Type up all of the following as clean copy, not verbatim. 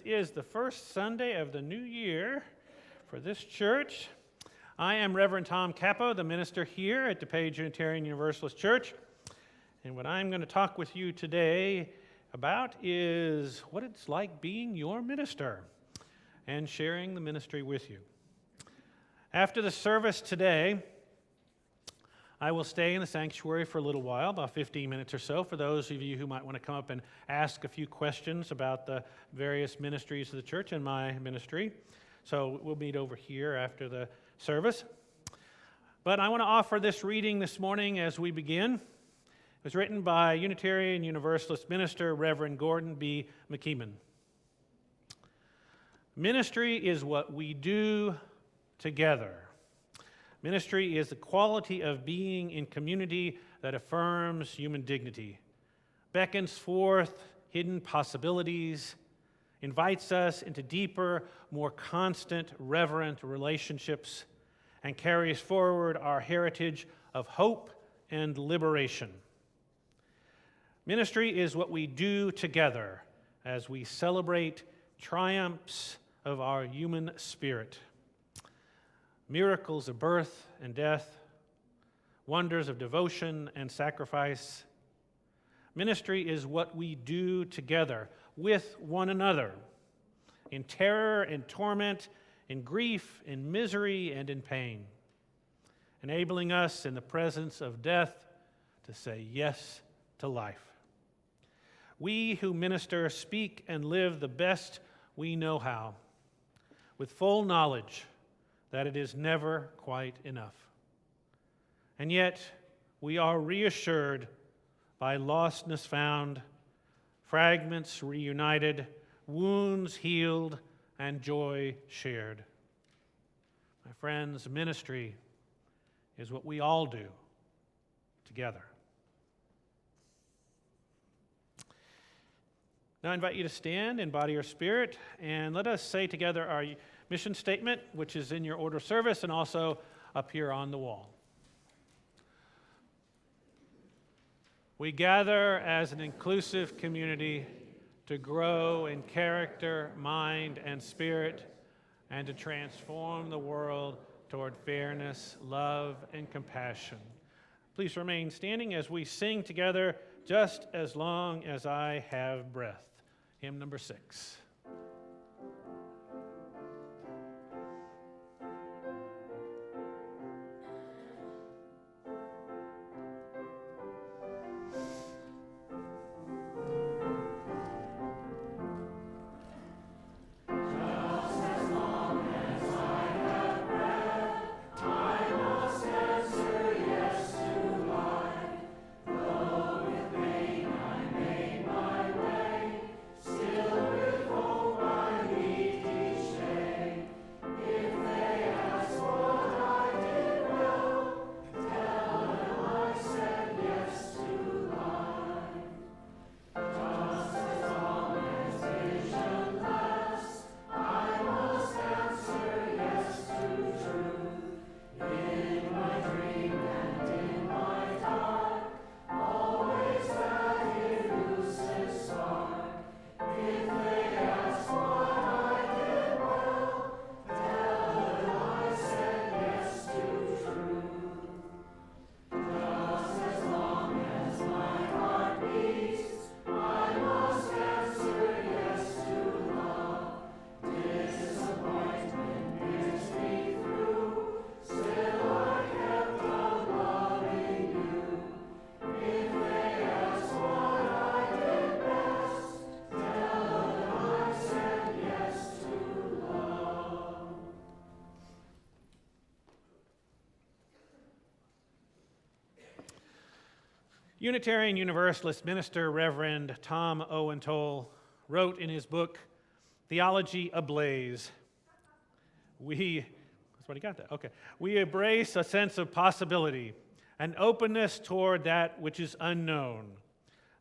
is the first Sunday of the new year for this church. I am Reverend Tom Capo, the minister here at DuPage Unitarian Universalist Church. And what I'm going to talk with you today about is what it's like being your minister and sharing the ministry with you. After the service today, I will stay in the sanctuary for a little while, about 15 minutes or so, for those of you who might want to come up and ask a few questions about the various ministries of the church and my ministry. So we'll meet over here after the service. But I want to offer this reading this morning as we begin. It was written by Unitarian Universalist minister Reverend Gordon B. McKeeman. Ministry is what we do together. Ministry is the quality of being in community that affirms human dignity, beckons forth hidden possibilities, invites us into deeper, more constant, reverent relationships, and carries forward our heritage of hope and liberation. Ministry is what we do together as we celebrate triumphs of our human spirit. Miracles of birth and death, wonders of devotion and sacrifice. Ministry is what we do together with one another, in terror and torment, in grief, in misery, and in pain, enabling us in the presence of death to say yes to life. We who minister speak and live the best we know how, with full knowledge that it is never quite enough. And yet, we are reassured by lostness found, fragments reunited, wounds healed, and joy shared. My friends, ministry is what we all do together. Now I invite you to stand in body or spirit, and let us say together our mission statement, which is in your order of service and also up here on the wall. We gather as an inclusive community to grow in character, mind, and spirit, and to transform the world toward fairness, love, and compassion. Please remain standing as we sing together, Just as Long as I Have Breath. Hymn number 6. Unitarian Universalist minister Reverend Tom Owen Toll wrote in his book, Theology Ablaze, we embrace a sense of possibility, an openness toward that which is unknown,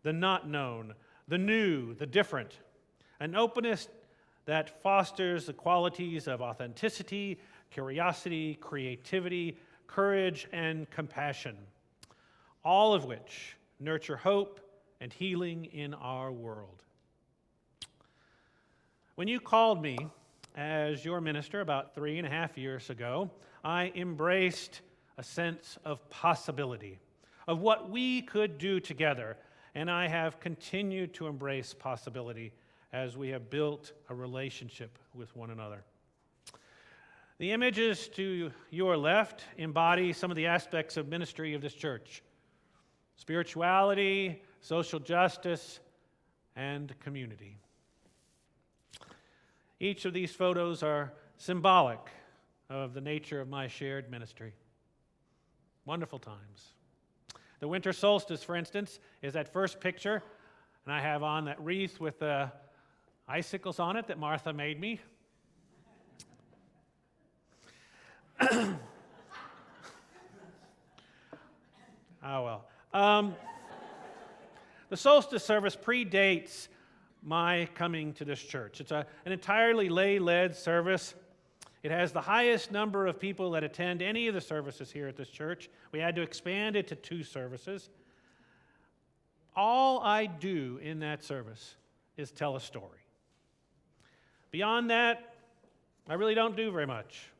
the not known, the new, the different, an openness that fosters the qualities of authenticity, curiosity, creativity, courage, and compassion, all of which nurture hope and healing in our world. When you called me as your minister about 3.5 years ago, I embraced a sense of possibility, of what we could do together, and I have continued to embrace possibility as we have built a relationship with one another. The images to your left embody some of the aspects of ministry of this church: spirituality, social justice, and community. Each of these photos are symbolic of the nature of my shared ministry. Wonderful times. The winter solstice, for instance, is that first picture, and I have on that wreath with the icicles on it that Martha made me. Oh, well. The solstice service predates my coming to this church. It's an entirely lay-led service. It has the highest number of people that attend any of the services here at this church. We had to expand it to 2 services. All I do in that service is tell a story. Beyond that, I really don't do very much.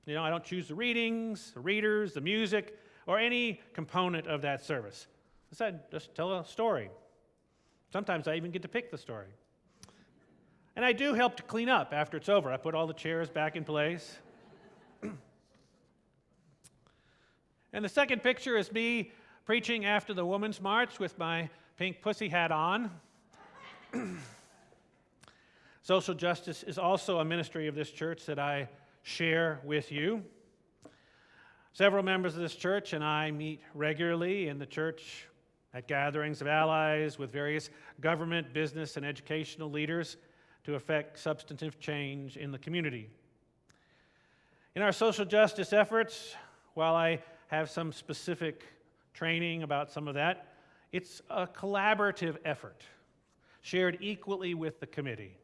I don't choose the readings, the readers, the music, or any component of that service. I said, just tell a story. Sometimes I even get to pick the story. And I do help to clean up after it's over. I put all the chairs back in place. And the second picture is me preaching after the Women's March with my pink pussy hat on. Social justice is also a ministry of this church that I share with you. Several members of this church and I meet regularly in the church at gatherings of allies with various government, business, and educational leaders to effect substantive change in the community. In our social justice efforts, while I have some specific training about some of that, it's a collaborative effort, shared equally with the committee.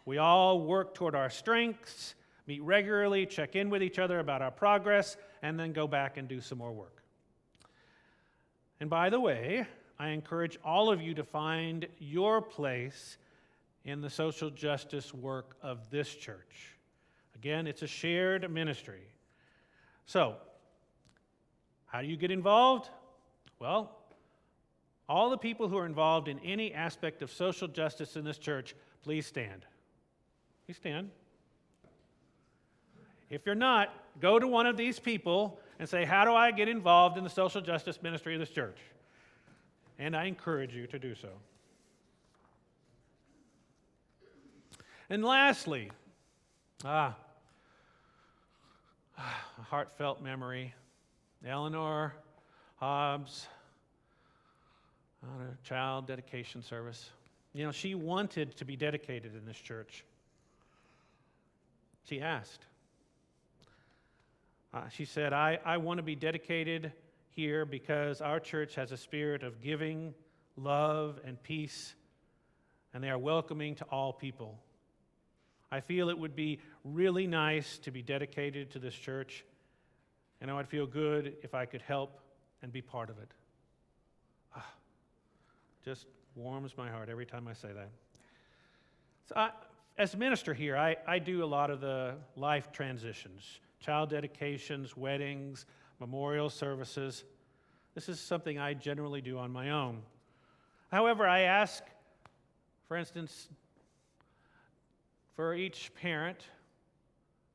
We all work toward our strengths, meet regularly, check in with each other about our progress, and then go back and do some more work. And by the way, I encourage all of you to find your place in the social justice work of this church. Again, it's a shared ministry. So, how do you get involved? Well, all the people who are involved in any aspect of social justice in this church, please stand. Please stand. If you're not, go to one of these people and say, how do I get involved in the social justice ministry of this church? And I encourage you to do so. And lastly, a heartfelt memory. Eleanor Hobbs on a child dedication service. She wanted to be dedicated in this church. She asked. She said, I want to be dedicated here because our church has a spirit of giving, love, and peace, and they are welcoming to all people. I feel it would be really nice to be dedicated to this church, and I would feel good if I could help and be part of it. Just warms my heart every time I say that. So as a minister here, I do a lot of the life transitions, child dedications, weddings, memorial services. This is something I generally do on my own. However, I ask, for instance, for each parent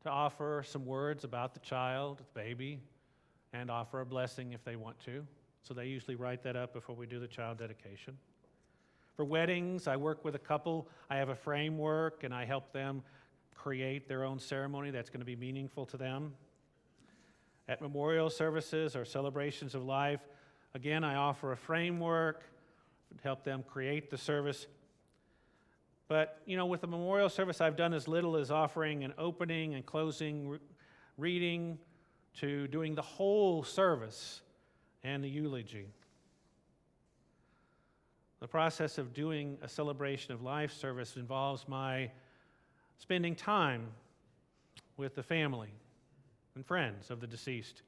to offer some words about the child, the baby, and offer a blessing if they want to. So they usually write that up before we do the child dedication. For weddings, I work with a couple. I have a framework, and I help them create their own ceremony that's going to be meaningful to them. At memorial services or celebrations of life, again, I offer a framework to help them create the service. But, with the memorial service, I've done as little as offering an opening and closing reading to doing the whole service and the eulogy. The process of doing a celebration of life service involves my spending time with the family and friends of the deceased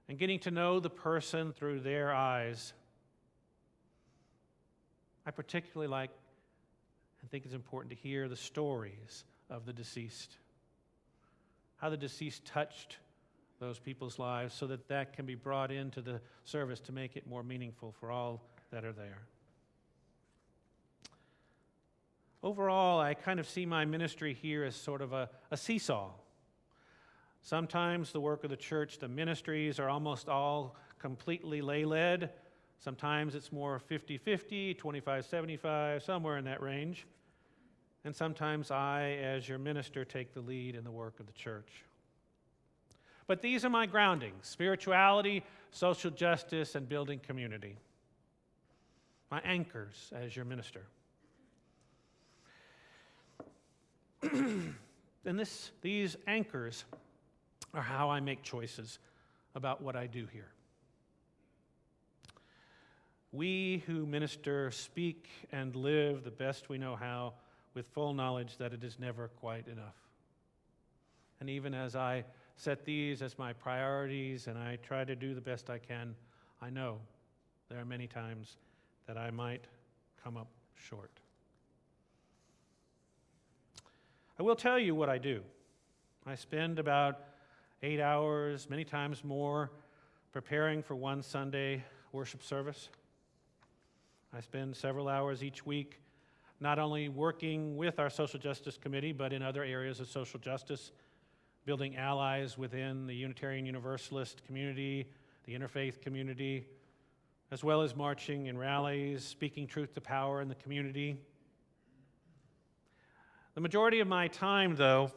and getting to know the person through their eyes. I particularly like I think it's important to hear the stories of the deceased, how the deceased touched those people's lives so that that can be brought into the service to make it more meaningful for all that are there. Overall, I kind of see my ministry here as sort of a seesaw. Sometimes the work of the church, the ministries are almost all completely lay-led. Sometimes it's more 50-50, 25-75, somewhere in that range. And sometimes I, as your minister, take the lead in the work of the church. But these are my groundings: spirituality, social justice, and building community. My anchors as your minister. And these anchors are how I make choices about what I do here. We who minister speak and live the best we know how, with full knowledge that it is never quite enough. And even as I set these as my priorities and I try to do the best I can, I know there are many times that I might come up short. I will tell you what I do. I spend about 8 hours, many times more, preparing for one Sunday worship service. I spend several hours each week not only working with our social justice committee, but in other areas of social justice, building allies within the Unitarian Universalist community, the interfaith community, as well as marching in rallies, speaking truth to power in the community. The majority of my time, though,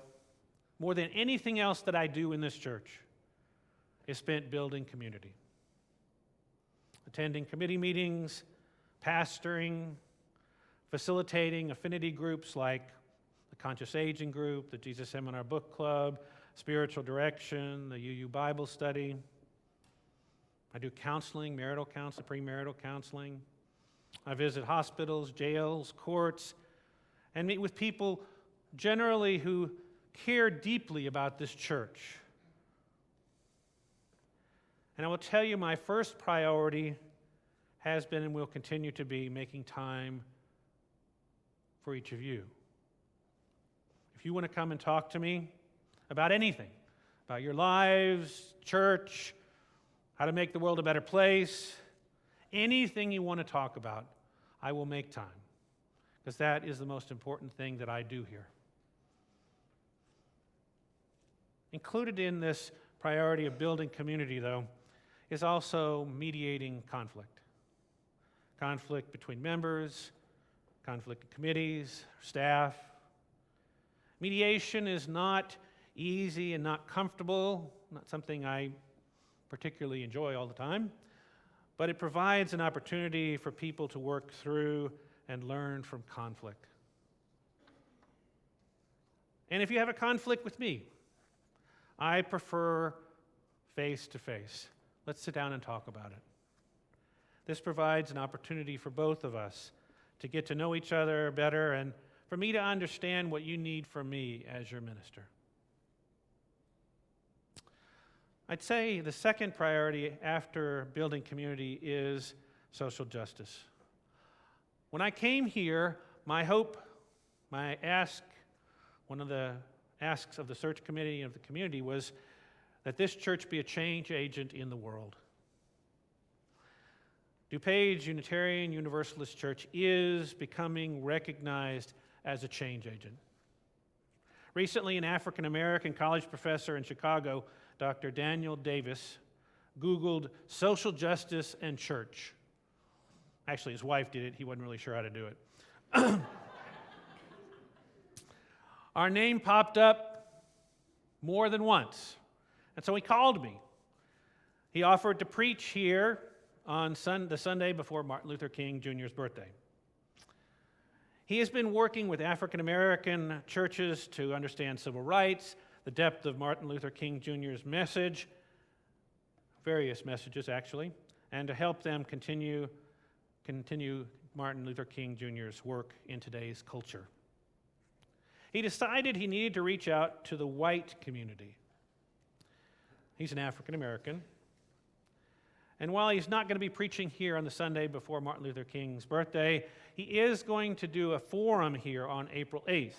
more than anything else that I do in this church, is spent building community. Attending committee meetings, pastoring, facilitating affinity groups like the Conscious Aging Group, the Jesus Seminar Book Club, Spiritual Direction, the UU Bible Study. I do counseling, marital counseling, premarital counseling. I visit hospitals, jails, courts, and meet with people generally who care deeply about this church. And I will tell you, my first priority has been and will continue to be making time for each of you. If you want to come and talk to me about anything, about your lives, church, how to make the world a better place, anything you want to talk about, I will make time, because that is the most important thing that I do here. Included in this priority of building community, though, is also mediating conflict. Conflict between members, conflict in committees, staff. Mediation is not easy and not comfortable, not something I particularly enjoy all the time, but it provides an opportunity for people to work through and learn from conflict. And if you have a conflict with me, I prefer face-to-face. Let's sit down and talk about it. This provides an opportunity for both of us to get to know each other better and for me to understand what you need from me as your minister. I'd say the second priority after building community is social justice. When I came here, my hope, my ask, one of the asks of the search committee of the community was that this church be a change agent in the world. DuPage Unitarian Universalist Church is becoming recognized as a change agent. Recently, an African-American college professor in Chicago, Dr. Daniel Davis, Googled social justice and church. Actually, his wife did it. He wasn't really sure how to do it. Our name popped up more than once, and so he called me. He offered to preach here on the Sunday before Martin Luther King Jr.'s birthday. He has been working with African American churches to understand civil rights, the depth of Martin Luther King Jr.'s message, various messages actually, and to help them continue Martin Luther King Jr.'s work in today's culture. He decided he needed to reach out to the white community. He's an African American. And while he's not going to be preaching here on the Sunday before Martin Luther King's birthday, he is going to do a forum here on April 8th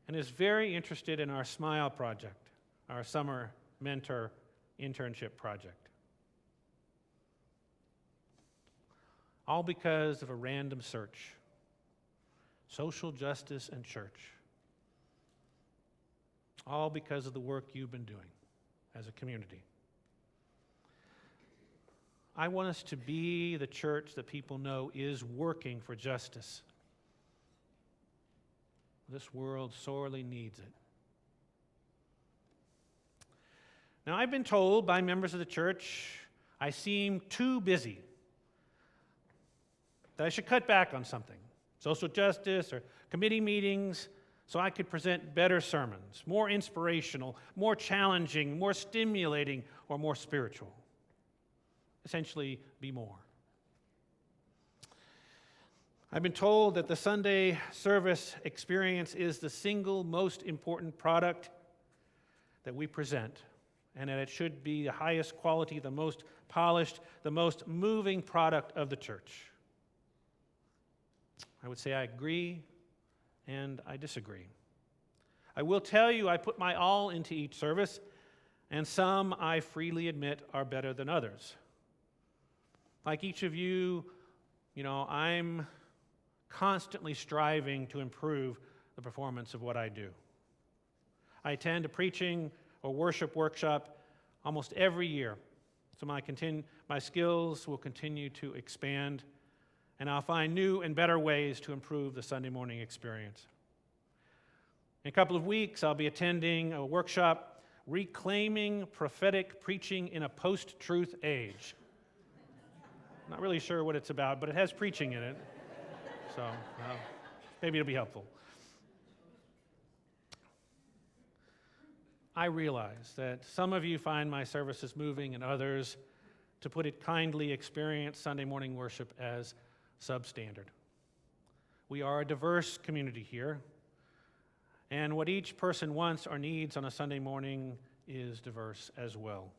and is very interested in our SMILE project, our summer mentor internship project. All because of a random search. Social justice and church. All because of the work you've been doing as a community. I want us to be the church that people know is working for justice. This world sorely needs it. Now, I've been told by members of the church I seem too busy, that I should cut back on something, social justice or committee meetings, so I could present better sermons, more inspirational, more challenging, more stimulating, or more spiritual. Essentially, be more. I've been told that the Sunday service experience is the single most important product that we present, and that it should be the highest quality, the most polished, the most moving product of the church. I would say I agree and I disagree. I will tell you I put my all into each service, and some I freely admit are better than others. Like each of you, I'm constantly striving to improve the performance of what I do. I attend a preaching or worship workshop almost every year, so my skills will continue to expand, and I'll find new and better ways to improve the Sunday morning experience. In a couple of weeks, I'll be attending a workshop, Reclaiming Prophetic Preaching in a Post-Truth Age. Not really sure what it's about, but it has preaching in it, so maybe it'll be helpful. I realize that some of you find my services moving and others, to put it kindly, experience Sunday morning worship as substandard. We are a diverse community here, and what each person wants or needs on a Sunday morning is diverse as well.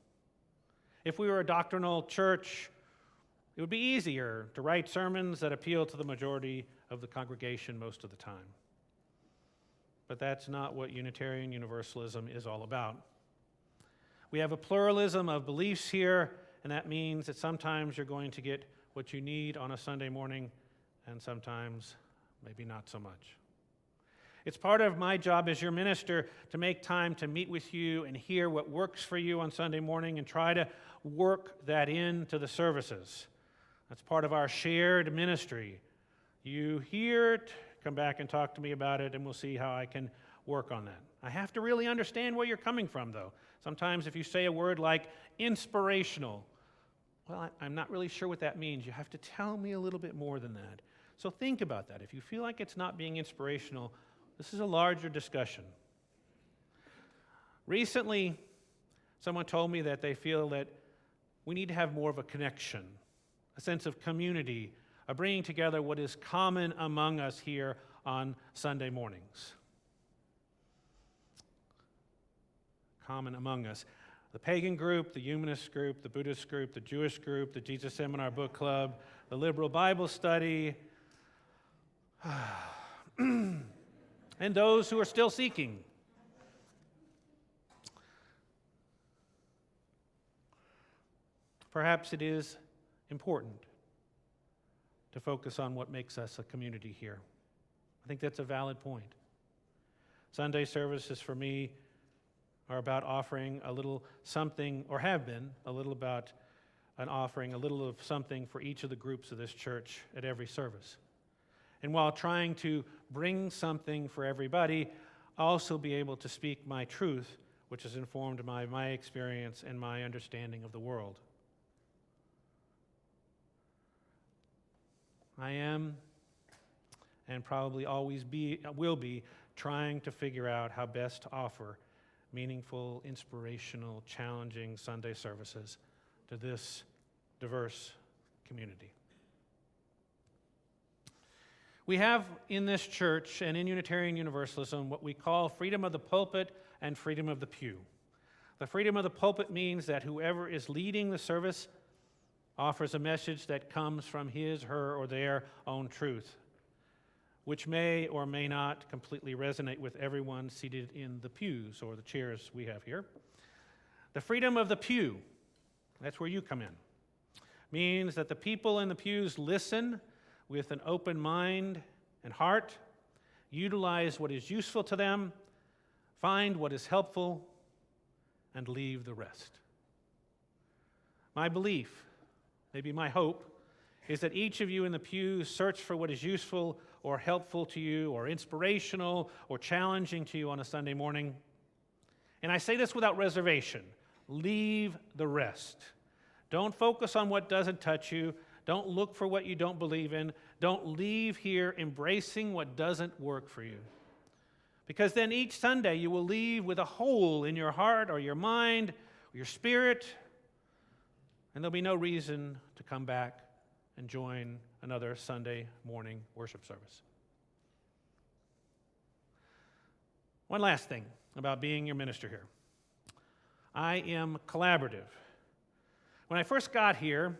If we were a doctrinal church, it would be easier to write sermons that appeal to the majority of the congregation most of the time. But that's not what Unitarian Universalism is all about. We have a pluralism of beliefs here, and that means that sometimes you're going to get what you need on a Sunday morning, and sometimes maybe not so much. It's part of my job as your minister to make time to meet with you and hear what works for you on Sunday morning and try to work that into the services. That's part of our shared ministry. You hear it, come back and talk to me about it, and we'll see how I can work on that. I have to really understand where you're coming from, though. Sometimes if you say a word like inspirational, well, I'm not really sure what that means. You have to tell me a little bit more than that. So think about that. If you feel like it's not being inspirational, this is a larger discussion. Recently, someone told me that they feel that we need to have more of a connection, a sense of community, of bringing together what is common among us here on Sunday mornings. Common among us. The pagan group, the humanist group, the Buddhist group, the Jewish group, the Jesus Seminar Book Club, the liberal Bible study, and those who are still seeking. Perhaps it is important to focus on what makes us a community here. I think that's a valid point. Sunday services for me are about offering a little something, or have been a little about an offering, a little of something for each of the groups of this church at every service. And while trying to bring something for everybody, also be able to speak my truth, which is informed by my experience and my understanding of the world. I am, and probably always will be, trying to figure out how best to offer meaningful, inspirational, challenging Sunday services to this diverse community. We have in this church and in Unitarian Universalism what we call freedom of the pulpit and freedom of the pew. The freedom of the pulpit means that whoever is leading the service offers a message that comes from his, her, or their own truth, which may or may not completely resonate with everyone seated in the pews or the chairs we have here. The freedom of the pew, that's where you come in, means that the people in the pews listen with an open mind and heart, utilize what is useful to them, find what is helpful, and leave the rest. My belief, maybe my hope, is that each of you in the pews search for what is useful or helpful to you or inspirational or challenging to you on a Sunday morning. And I say this without reservation. Leave the rest. Don't focus on what doesn't touch you. Don't look for what you don't believe in. Don't leave here embracing what doesn't work for you. Because then each Sunday you will leave with a hole in your heart or your mind or your spirit, and there'll be no reason to come back and join another Sunday morning worship service. One last thing about being your minister here. I am collaborative. When I first got here,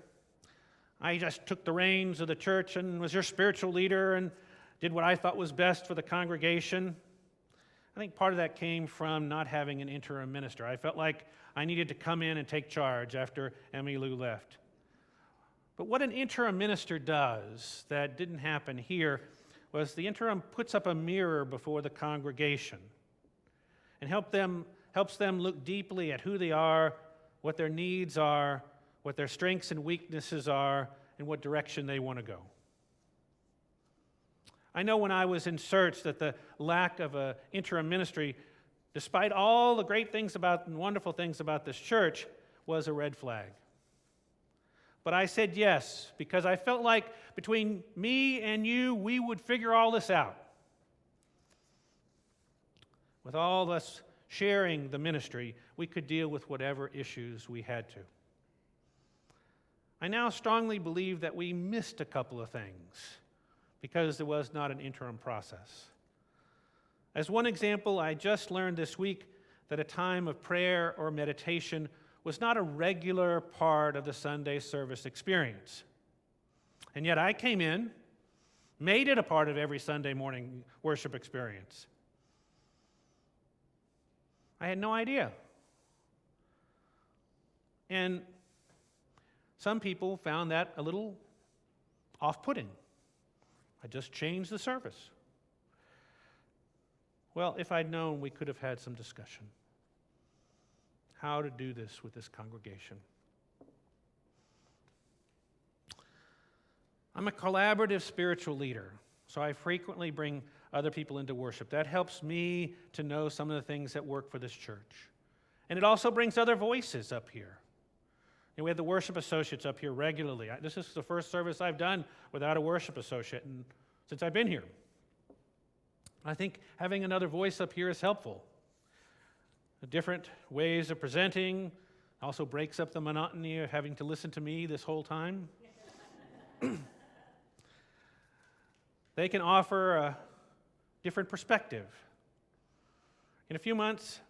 I just took the reins of the church and was your spiritual leader and did what I thought was best for the congregation. I think part of that came from not having an interim minister. I felt like I needed to come in and take charge after Emmy Lou left. But what an interim minister does that didn't happen here was the interim puts up a mirror before the congregation and helps them look deeply at who they are, what their needs are, what their strengths and weaknesses are, and what direction they want to go. I know when I was in search that the lack of an interim ministry, despite all the great things about and wonderful things about this church, was a red flag. But I said yes, because I felt like between me and you, we would figure all this out. With all of us sharing the ministry, we could deal with whatever issues we had to. I now strongly believe that we missed a couple of things because there was not an interim process. As one example, I just learned this week that a time of prayer or meditation was not a regular part of the Sunday service experience. And yet I came in, made it a part of every Sunday morning worship experience. I had no idea. And some people found that a little off-putting. I just changed the service. Well, if I'd known, we could have had some discussion. How to do this with this congregation. I'm a collaborative spiritual leader, so I frequently bring other people into worship. That helps me to know some of the things that work for this church. And it also brings other voices up here. And we have the worship associates up here regularly. This is the first service I've done without a worship associate since I've been here. I think having another voice up here is helpful. The different ways of presenting also breaks up the monotony of having to listen to me this whole time. They can offer a different perspective. In a few months,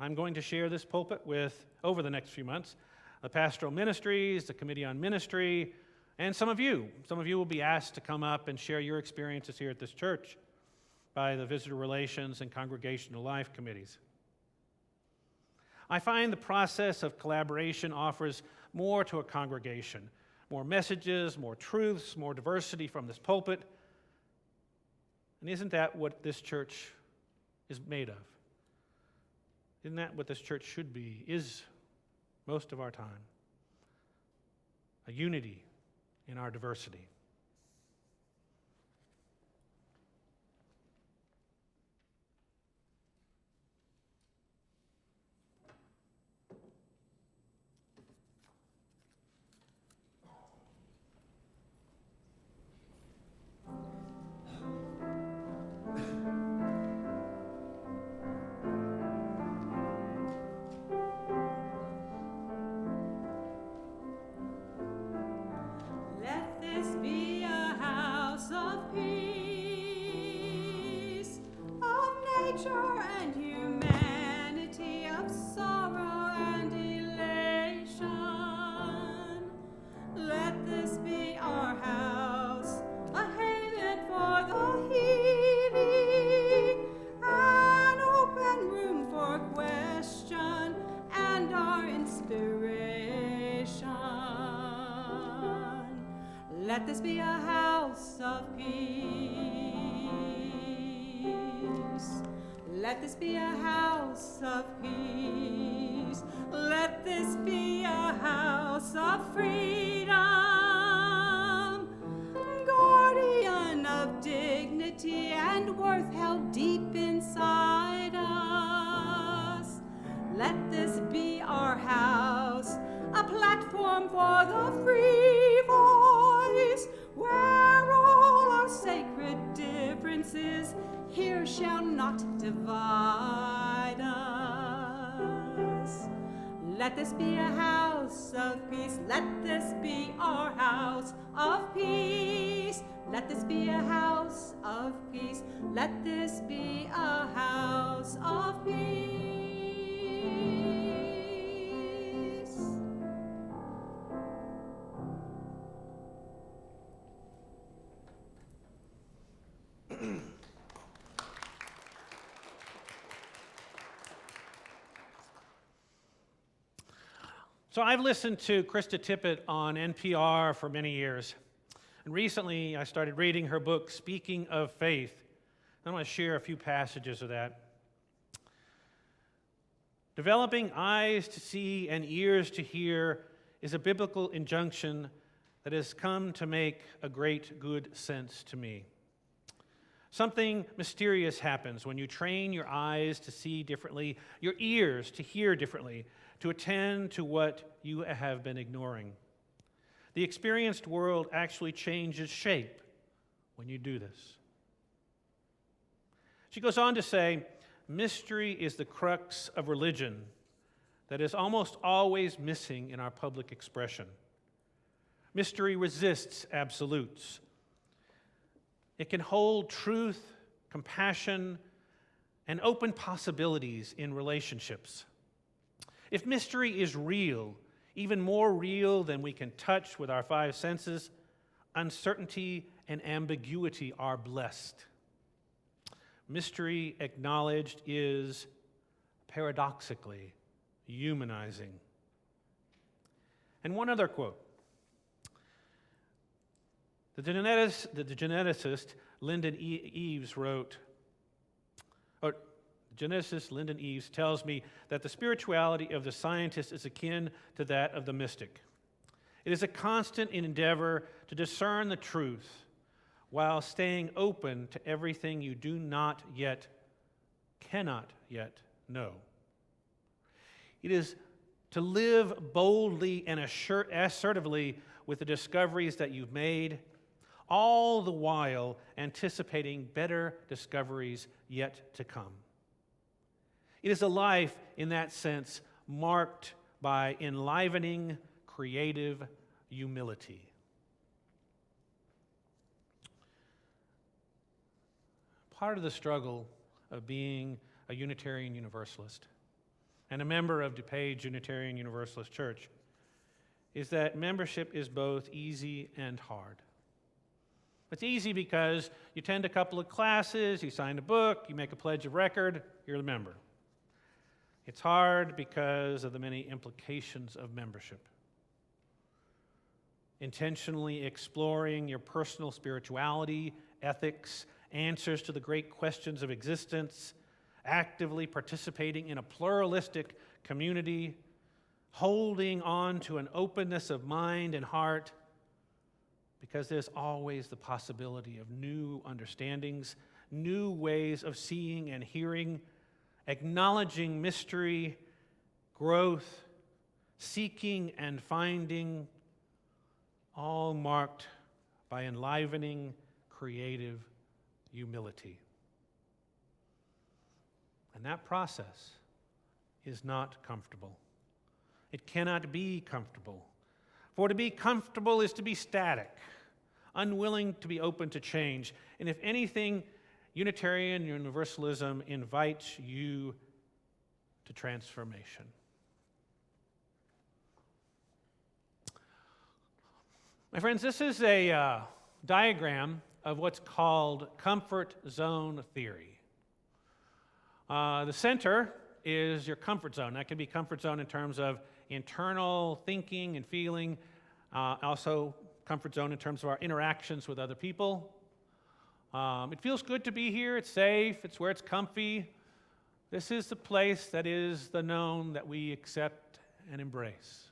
I'm going to share this pulpit with, over the next few months, the pastoral ministries, the committee on ministry, and some of you. Some of you will be asked to come up and share your experiences here at this church by the visitor relations and congregational life committees. I find the process of collaboration offers more to a congregation, more messages, more truths, more diversity from this pulpit. And isn't that what this church is made of? Isn't that what this church should be, is most of our time? A unity in our diversity. Let this be Let this be a house of peace. Let this be a house of peace. Let this be a house of freedom, guardian of dignity and worth held deep inside us. Let this be our house, a platform for the free voice, where all our sacred differences here shall not divide us. Let this be a house of peace. Let this be our house of peace. Let this be a house of peace. Let this be a house of peace. So I've listened to Krista Tippett on NPR for many years. And recently I started reading her book, Speaking of Faith. I want to share a few passages of that. Developing eyes to see and ears to hear is a biblical injunction that has come to make a great good sense to me. Something mysterious happens when you train your eyes to see differently, your ears to hear differently, to attend to what you have been ignoring. The experienced world actually changes shape when you do this. She goes on to say, mystery is the crux of religion that is almost always missing in our public expression. Mystery resists absolutes. It can hold truth, compassion, and open possibilities in relationships. If mystery is real, even more real than we can touch with our five senses, uncertainty and ambiguity are blessed. Mystery acknowledged is paradoxically humanizing. And one other quote. The geneticist Lyndon Eves wrote, geneticist Lyndon Eves tells me that the spirituality of the scientist is akin to that of the mystic. It is a constant endeavor to discern the truth while staying open to everything you do not yet, cannot yet know. It is to live boldly and assertively with the discoveries that you've made, all the while anticipating better discoveries yet to come. It is a life, in that sense, marked by enlivening, creative humility. Part of the struggle of being a Unitarian Universalist and a member of DuPage Unitarian Universalist Church is that membership is both easy and hard. It's easy because you attend a couple of classes, you sign a book, you make a pledge of record, you're a member. It's hard because of the many implications of membership. Intentionally exploring your personal spirituality, ethics, answers to the great questions of existence, actively participating in a pluralistic community, holding on to an openness of mind and heart, because there's always the possibility of new understandings, new ways of seeing and hearing, acknowledging mystery, growth, seeking and finding, all marked by enlivening, creative humility. And that process is not comfortable. It cannot be comfortable. For to be comfortable is to be static, unwilling to be open to change. And if anything, Unitarian Universalism invites you to transformation. My friends, this is a diagram of what's called comfort zone theory. The center is your comfort zone. That can be comfort zone in terms of internal thinking and feeling, also comfort zone in terms of our interactions with other people. It feels good to be here. It's safe. It's where it's comfy. This is the place that is the known that we accept and embrace.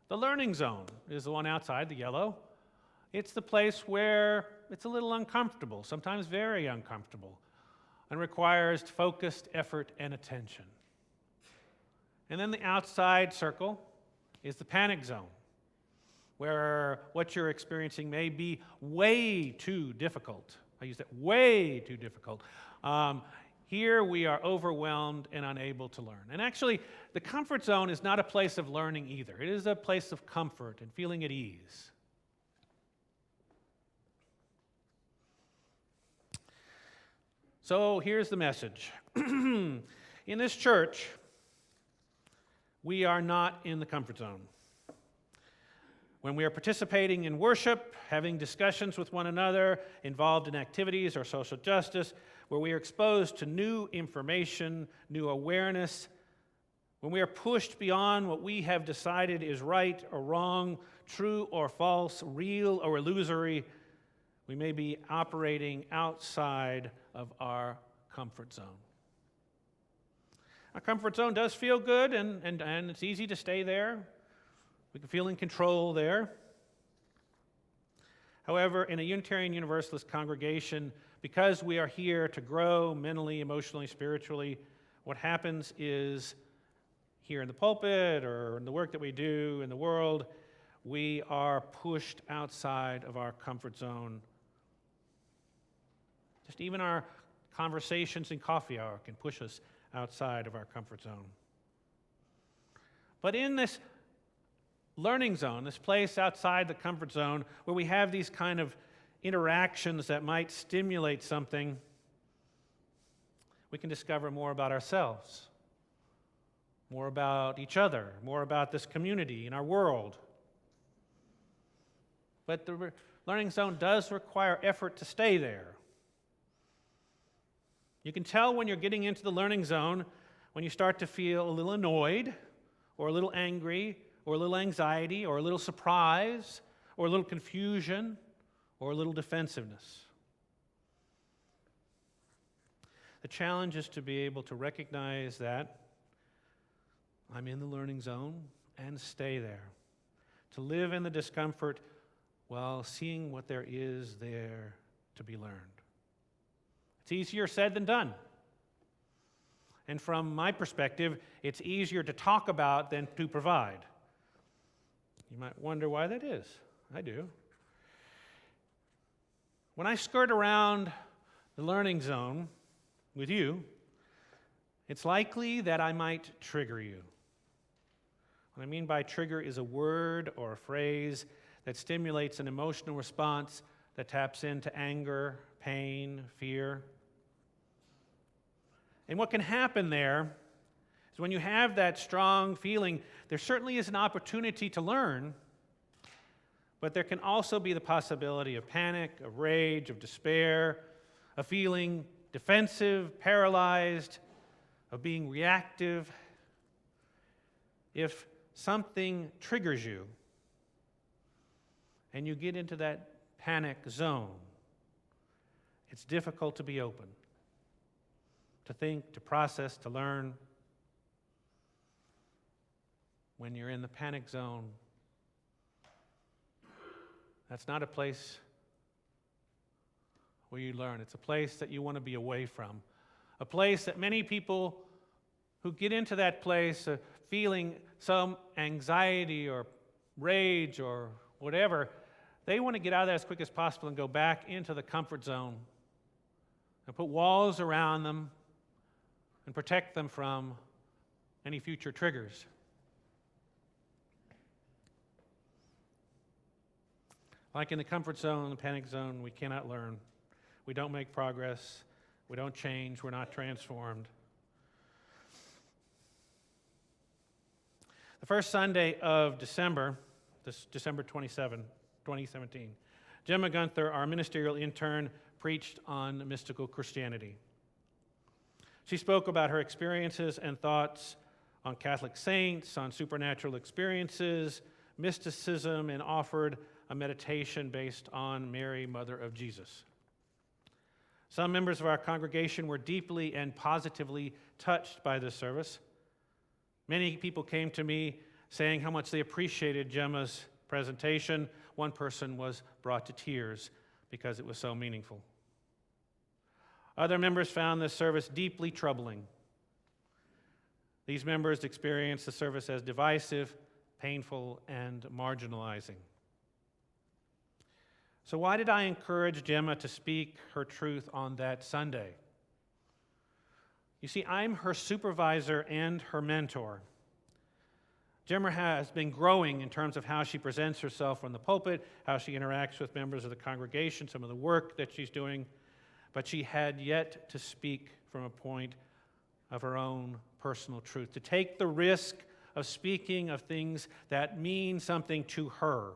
The learning zone is the one outside, the yellow. It's the place where it's a little uncomfortable, sometimes very uncomfortable, and requires focused effort and attention. And then the outside circle is the panic zone, where what you're experiencing may be way too difficult. I use that, way too difficult. Here we are overwhelmed and unable to learn. And actually, the comfort zone is not a place of learning either. It is a place of comfort and feeling at ease. So here's the message. In this church, we are not in the comfort zone. When we are participating in worship, having discussions with one another, involved in activities or social justice, where we are exposed to new information, new awareness, when we are pushed beyond what we have decided is right or wrong, true or false, real or illusory, we may be operating outside of our comfort zone. Our comfort zone does feel good, and it's easy to stay there. We can feel in control there. However, in a Unitarian Universalist congregation, because we are here to grow mentally, emotionally, spiritually, what happens is here in the pulpit or in the work that we do in the world, we are pushed outside of our comfort zone. Just even our conversations in coffee hour can push us outside of our comfort zone. But in this learning zone, this place outside the comfort zone where we have these kind of interactions that might stimulate something, we can discover more about ourselves, more about each other, more about this community and our world. But the learning zone does require effort to stay there. You can tell when you're getting into the learning zone when you start to feel a little annoyed or a little angry or a little anxiety or a little surprise or a little confusion or a little defensiveness. The challenge is to be able to recognize that I'm in the learning zone and stay there. To live in the discomfort while seeing what there is there to be learned. It's easier said than done. And from my perspective, it's easier to talk about than to provide. You might wonder why that is. I do. When I skirt around the learning zone with you, it's likely that I might trigger you. What I mean by trigger is a word or a phrase that stimulates an emotional response that taps into anger, pain, fear. And what can happen there is when you have that strong feeling, there certainly is an opportunity to learn, but there can also be the possibility of panic, of rage, of despair, of feeling defensive, paralyzed, of being reactive. If something triggers you and you get into that panic zone, it's difficult to be open, to think, to process, to learn. When you're in the panic zone, that's not a place where you learn. It's a place that you want to be away from. A place that many people who get into that place feeling some anxiety or rage or whatever, they want to get out of there as quick as possible and go back into the comfort zone and put walls around them and protect them from any future triggers. Like in the comfort zone, the panic zone, we cannot learn. We don't make progress. We don't change. We're not transformed. The first Sunday of December, this December 27, 2017, Gemma Gunther, our ministerial intern, preached on mystical Christianity. She spoke about her experiences and thoughts on Catholic saints, on supernatural experiences, mysticism, and offered a meditation based on Mary, Mother of Jesus. Some members of our congregation were deeply and positively touched by this service. Many people came to me saying how much they appreciated Gemma's presentation. One person was brought to tears because it was so meaningful. Other members found this service deeply troubling. These members experienced the service as divisive, painful, and marginalizing. So why did I encourage Gemma to speak her truth on that Sunday? You see, I'm her supervisor and her mentor. Gemma has been growing in terms of how she presents herself from the pulpit, how she interacts with members of the congregation, some of the work that she's doing, but she had yet to speak from a point of her own personal truth, to take the risk of speaking of things that mean something to her.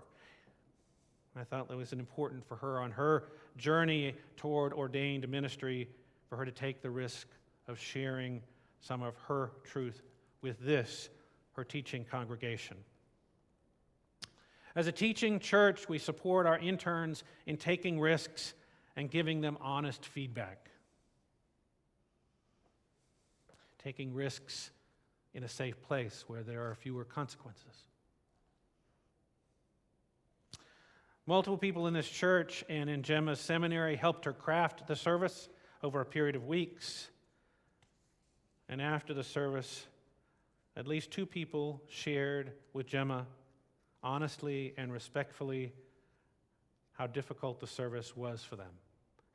I thought that was important for her on her journey toward ordained ministry, for her to take the risk of sharing some of her truth with this, her teaching congregation. As a teaching church, we support our interns in taking risks and giving them honest feedback. Taking risks in a safe place where there are fewer consequences. Multiple people in this church and in Gemma's seminary helped her craft the service over a period of weeks. And after the service, at least 2 people shared with Gemma honestly and respectfully how difficult the service was for them.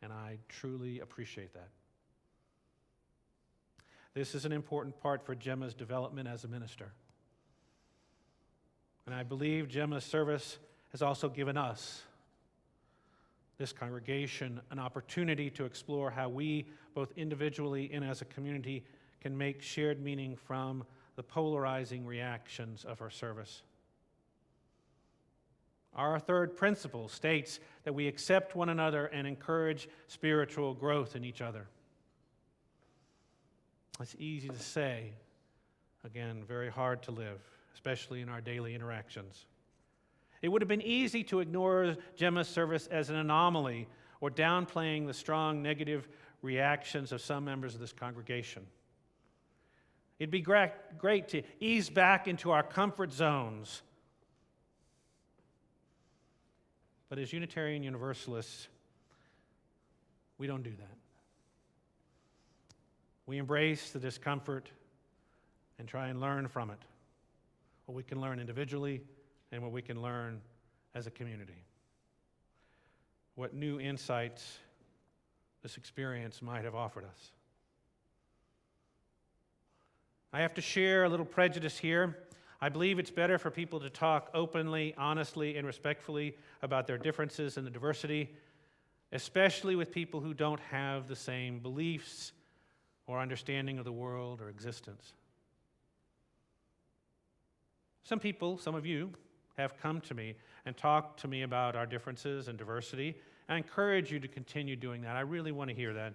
And I truly appreciate that. This is an important part for Gemma's development as a minister. And I believe Gemma's service has also given us, this congregation, an opportunity to explore how we, both individually and as a community, can make shared meaning from the polarizing reactions of her service. Our third principle states that we accept one another and encourage spiritual growth in each other. It's easy to say, again, very hard to live, especially in our daily interactions. It would have been easy to ignore Gemma's service as an anomaly or downplaying the strong negative reactions of some members of this congregation. It'd be great to ease back into our comfort zones. But as Unitarian Universalists, we don't do that. We embrace the discomfort and try and learn from it, what we can learn individually and what we can learn as a community. What new insights this experience might have offered us. I have to share a little prejudice here. I believe it's better for people to talk openly, honestly, and respectfully about their differences and the diversity, especially with people who don't have the same beliefs or understanding of the world or existence. Some people, some of you, have come to me and talked to me about our differences and diversity. I encourage you to continue doing that. I really want to hear that.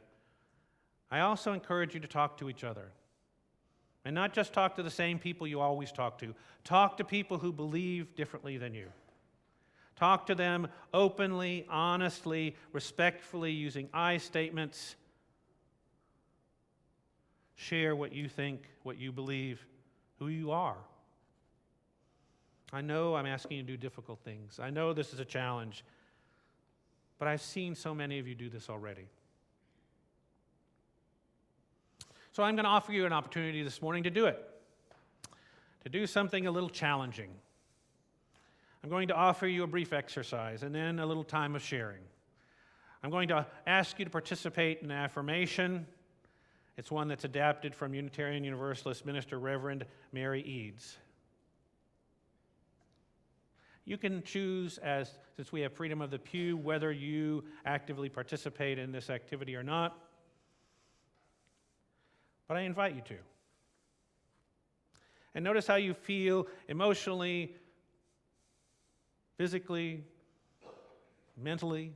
I also encourage you to talk to each other. And not just talk to the same people you always talk to. Talk to people who believe differently than you. Talk to them openly, honestly, respectfully, using I statements. Share what you think, what you believe, who you are. I know I'm asking you to do difficult things. I know this is a challenge, but I've seen so many of you do this already. So I'm going to offer you an opportunity this morning to do it, to do something a little challenging. I'm going to offer you a brief exercise and then a little time of sharing. I'm going to ask you to participate in an affirmation. It's one that's adapted from Unitarian Universalist Minister Reverend Mary Eads. You can choose, since we have freedom of the pew, whether you actively participate in this activity or not. But I invite you to. And notice how you feel emotionally, physically, mentally.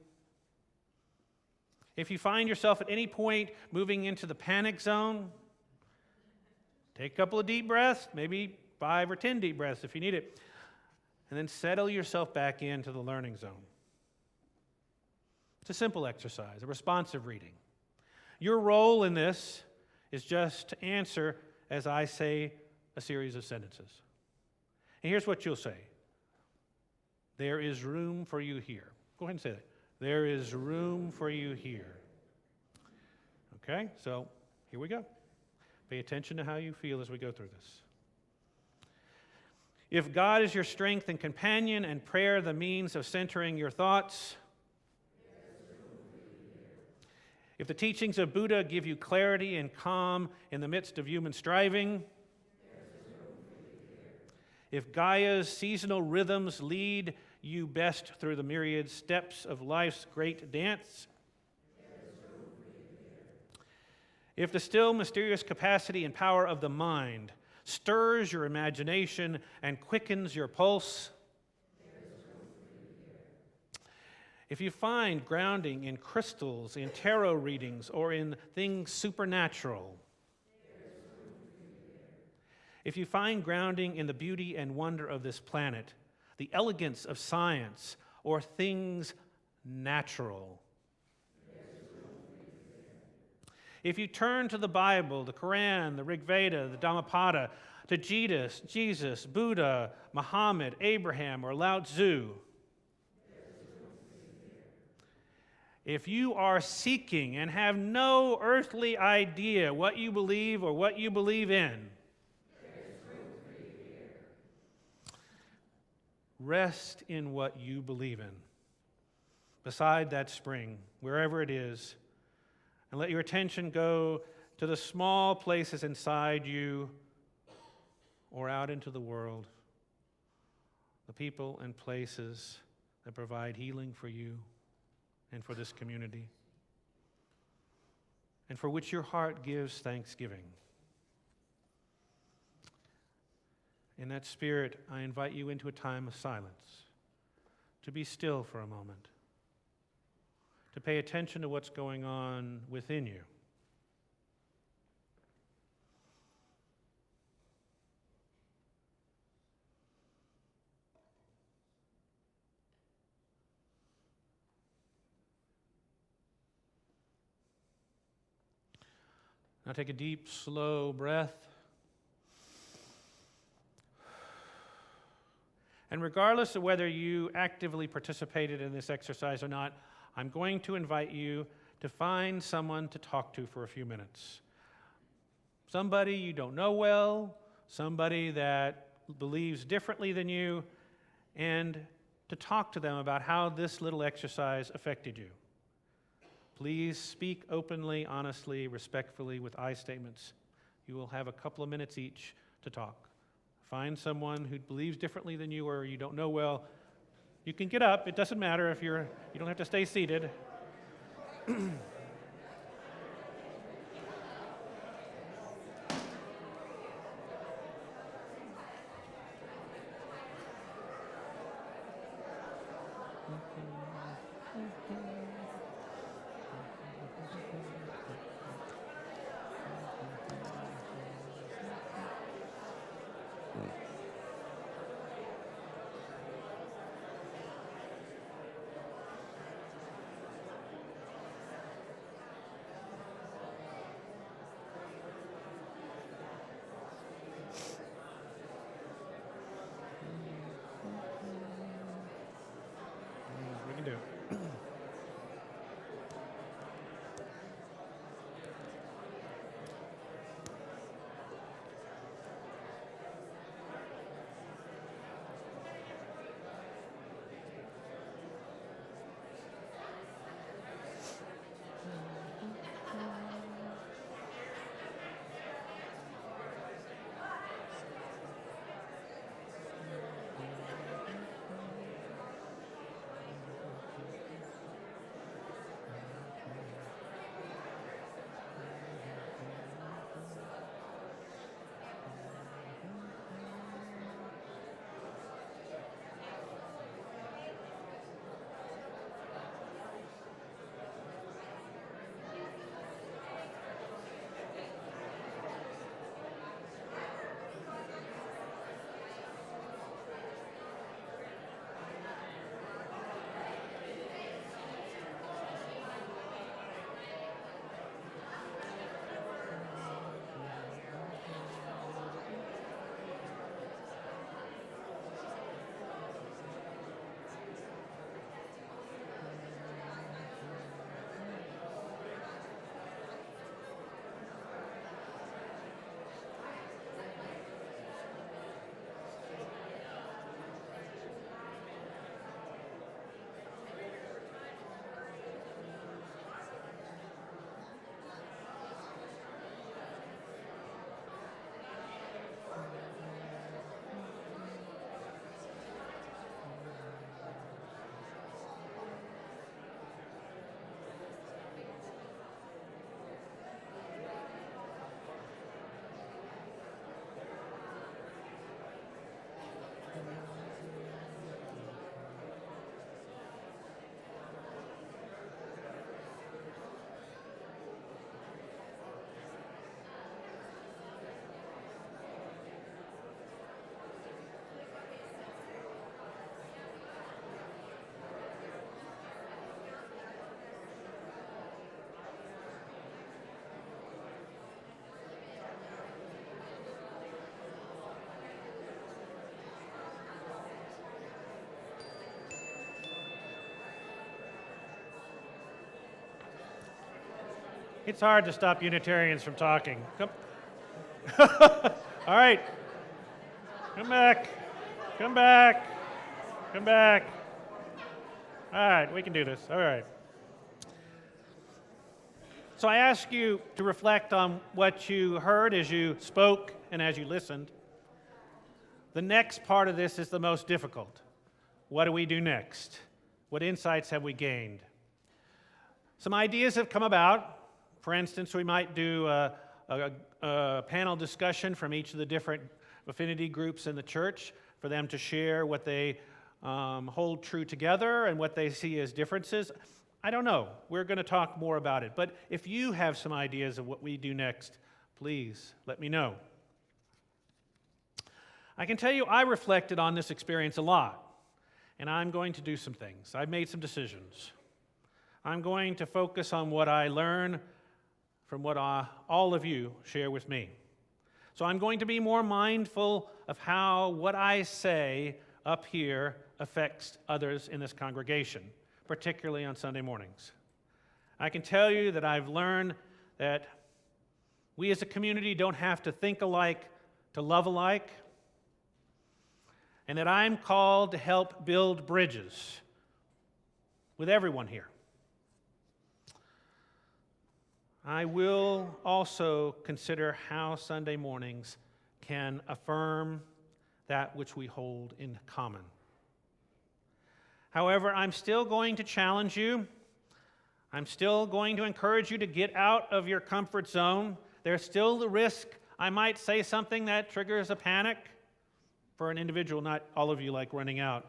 If you find yourself at any point moving into the panic zone, take a couple of deep breaths, maybe 5 or 10 deep breaths if you need it. and then settle yourself back into the learning zone. It's a simple exercise, a responsive reading. Your role in this is just to answer as I say a series of sentences. And here's what you'll say. There is room for you here. Go ahead and say that. There is room for you here. Okay, so here we go. Pay attention to how you feel as we go through this. If God is your strength and companion and prayer the means of centering your thoughts, if the teachings of Buddha give you clarity and calm in the midst of human striving, if Gaia's seasonal rhythms lead you best through the myriad steps of life's great dance, if the still mysterious capacity and power of the mind stirs your imagination and quickens your pulse, if you find grounding in crystals, in tarot readings, or in things supernatural, if you find grounding in the beauty and wonder of this planet, the elegance of science, or things natural, if you turn to the Bible, the Quran, the Rig Veda, the Dhammapada, to Jesus, Buddha, Muhammad, Abraham, or Lao Tzu, if you are seeking and have no earthly idea what you believe or what you believe in, rest in what you believe in, beside that spring, wherever it is, and let your attention go to the small places inside you or out into the world, the people and places that provide healing for you and for this community, and for which your heart gives thanksgiving. In that spirit, I invite you into a time of silence, to be still for a moment, to pay attention to what's going on within you. Now take a deep, slow breath. And regardless of whether you actively participated in this exercise or not, I'm going to invite you to find someone to talk to for a few minutes. Somebody you don't know well, somebody that believes differently than you, and to talk to them about how this little exercise affected you. Please speak openly, honestly, respectfully with I statements. You will have a couple of minutes each to talk. Find someone who believes differently than you or you don't know well. You can get up. It doesn't matter if you don't have to stay seated. It's hard to stop Unitarians from talking. Come. All right. Come back. Come back. Come back. All right, we can do this. All right. So I ask you to reflect on what you heard as you spoke and as you listened. The next part of this is the most difficult. What do we do next? What insights have we gained? Some ideas have come about. For instance, we might do a panel discussion from each of the different affinity groups in the church for them to share what they hold true together and what they see as differences. I don't know. We're going to talk more about it. But if you have some ideas of what we do next, please let me know. I can tell you I reflected on this experience a lot, and I'm going to do some things. I've made some decisions. I'm going to focus on what I learn from what all of you share with me. So I'm going to be more mindful of how what I say up here affects others in this congregation, particularly on Sunday mornings. I can tell you that I've learned that we as a community don't have to think alike to love alike, and that I'm called to help build bridges with everyone here. I will also consider how Sunday mornings can affirm that which we hold in common. However, I'm still going to challenge you. I'm still going to encourage you to get out of your comfort zone. There's still the risk I might say something that triggers a panic for an individual, not all of you like running out.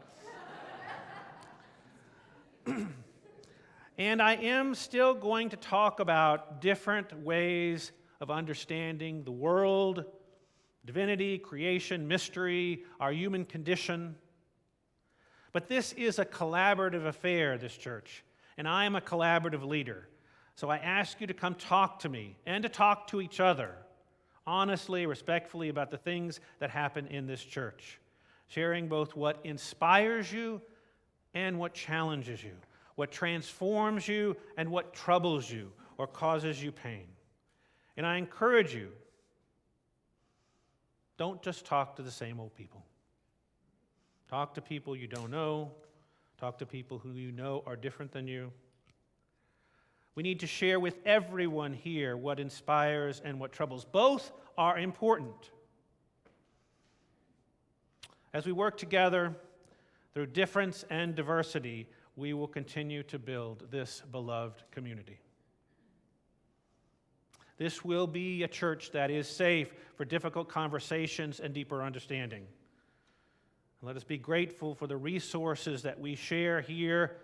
And I am still going to talk about different ways of understanding the world, divinity, creation, mystery, our human condition. But this is a collaborative affair, this church, and I am a collaborative leader. So I ask you to come talk to me and to talk to each other, honestly, respectfully, about the things that happen in this church, sharing both what inspires you and what challenges you, what transforms you and what troubles you or causes you pain. And I encourage you, don't just talk to the same old people. Talk to people you don't know. Talk to people who you know are different than you. We need to share with everyone here what inspires and what troubles. Both are important. As we work together through difference and diversity, we will continue to build this beloved community. This will be a church that is safe for difficult conversations and deeper understanding. Let us be grateful for the resources that we share here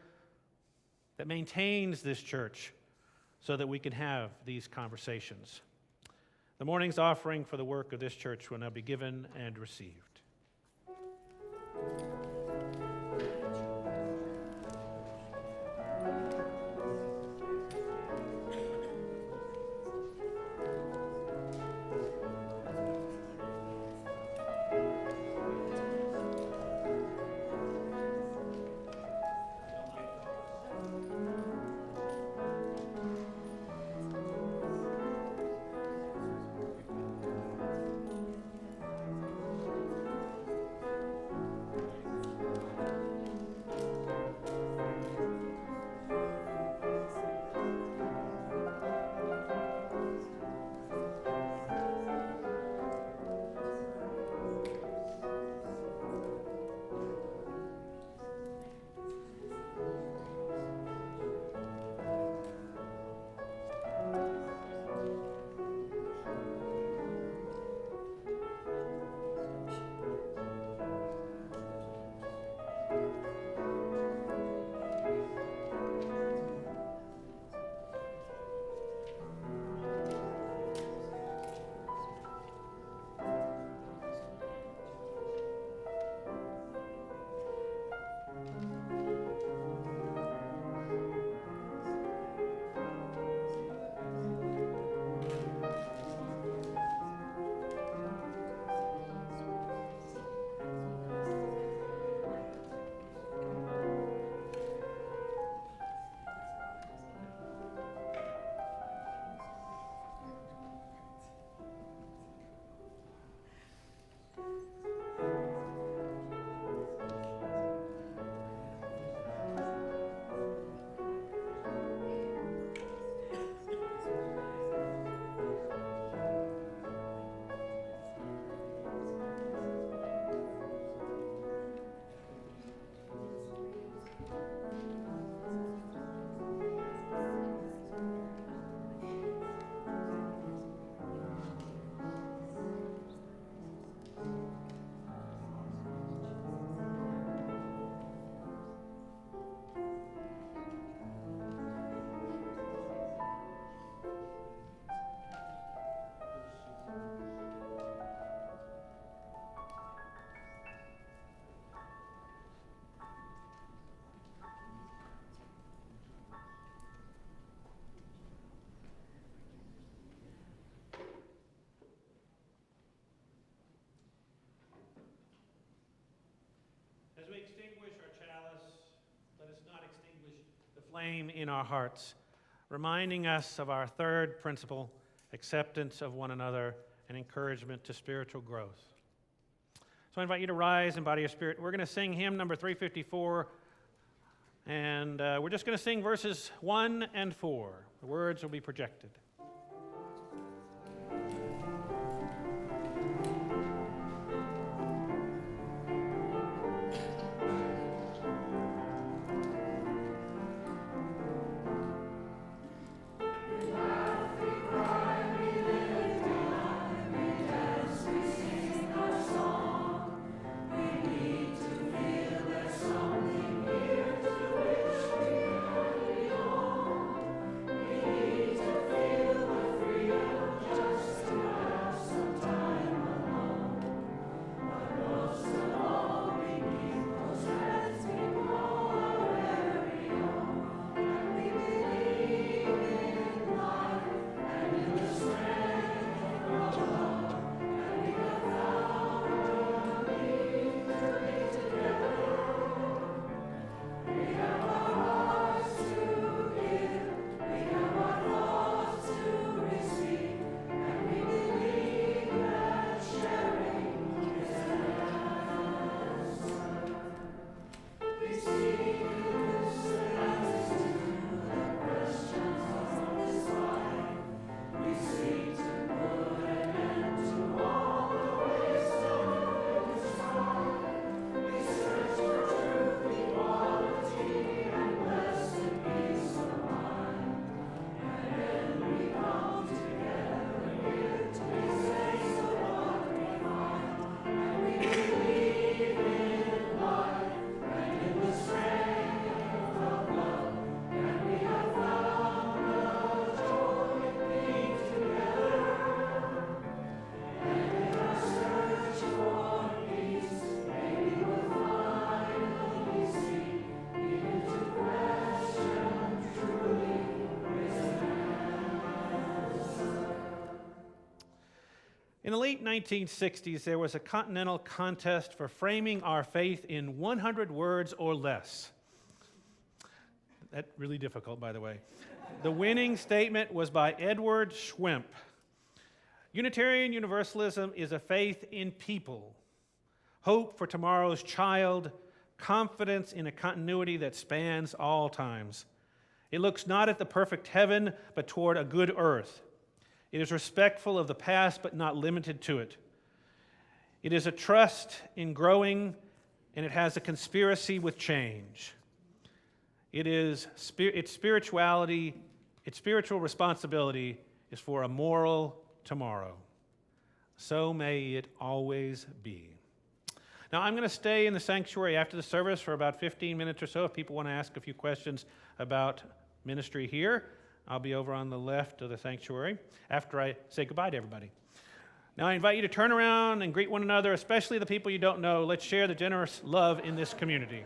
that maintains this church so that we can have these conversations. The morning's offering for the work of this church will now be given and received. flame in our hearts, reminding us of our third principle, acceptance of one another and encouragement to spiritual growth. So I invite you to rise in body of spirit. We're going to sing hymn number 354, and we're just going to sing verses 1 and 4. The words will be projected. In the late 1960s, there was a continental contest for framing our faith in 100 words or less. That's really difficult, by the way. The winning statement was by Edward Schwemp. Unitarian Universalism is a faith in people, hope for tomorrow's child, confidence in a continuity that spans all times. It looks not at the perfect heaven, but toward a good earth. It is respectful of the past, but not limited to it. It is a trust in growing, and it has a conspiracy with change. Its spirituality, its spiritual responsibility is for a moral tomorrow. So may it always be. Now, I'm going to stay in the sanctuary after the service for about 15 minutes or so if people want to ask a few questions about ministry here. I'll be over on the left of the sanctuary after I say goodbye to everybody. Now, I invite you to turn around and greet one another, especially the people you don't know. Let's share the generous love in this community.